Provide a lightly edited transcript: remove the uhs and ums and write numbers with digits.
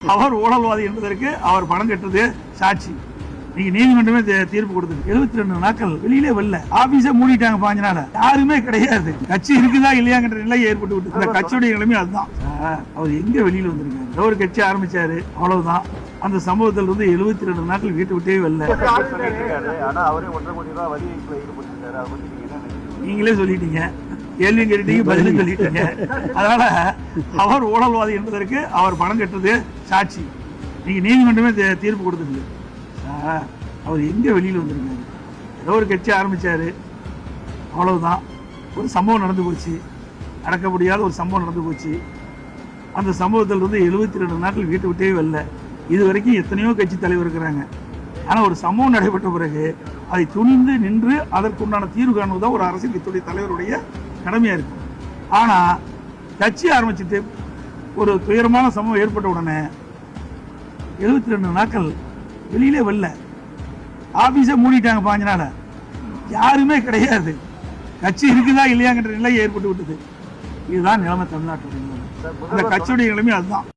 அவர் ஊழல்வாதி என்பதற்கு அவர் பணம் கட்டுறது சாட்சி. நீங்க நீதிமன்றமே தீர்ப்பு கொடுத்தது. 72 நாட்கள் வெளியிலே வரல. ஆபீஸை மூடிட்டாங்க 5 நாள். யாருமே கிடையாது. கட்சி இருக்குதா இல்லையாங்கிற நிலை ஏற்பட்டு விட்டு அந்த கட்சியுடைய நிலைமை அதுதான். அவர் எங்க வெளியில வந்திருக்காரு? ஒரு கட்சி ஆரம்பிச்சாரு, அவ்வளவுதான். அந்த சம்பவத்தில் இருந்து 72 நாட்கள் வீட்டு விட்டே வரல. நீங்களே சொல்லிட்டீங்க, கேள்வி கேட்டீங்க, பதிலும் சொல்லிட்டீங்க. அதனால அவர் ஊழல்வாதி என்பதற்கு அவர் பணம் கட்டுறது சாட்சி. நீங்க நீதிமன்றமே தீர்ப்பு கொடுத்தது. அவர் எங்க வெளியில வந்திருக்காரு? ஏதோ ஒரு கட்சி ஆரம்பிச்சாரு, அவ்வளவுதான். ஒரு சம்பவம் நடந்து போச்சு, அடக்க முடியாத ஒரு சம்பவம் நடந்து போச்சு. அந்த சம்பவத்தில் இருந்து 72 நாட்கள் வீட்டு விட்டே வரல. இது வரைக்கும் எத்தனையோ கட்சி தலைவர் இருக்கிறாங்க. ஆனால் ஒரு சம்பவம் நடைபெற்ற பிறகு அதை துணிந்து நின்று அதற்குண்டான தீர்வு காணுவதுதான் ஒரு அரசியல் கட்சியுடைய தலைவருடைய கடமையா இருக்கு. ஆனா கட்சி ஆரம்பிச்சுட்டு ஒரு துயரமான சம்பவம் ஏற்பட்ட உடனே 72 நாட்கள் வெளியிலே வரல. ஆபீஸை மூடிட்டாங்க 5 நாள். யாருமே கிடையாது. கட்சி இருக்குதா இல்லையாங்கிற நிலை ஏற்பட்டு விட்டது. இதுதான் நிலைமை தமிழ்நாட்டுடைய நிலைமை. அந்த கட்சியுடைய நிலைமை அதுதான்.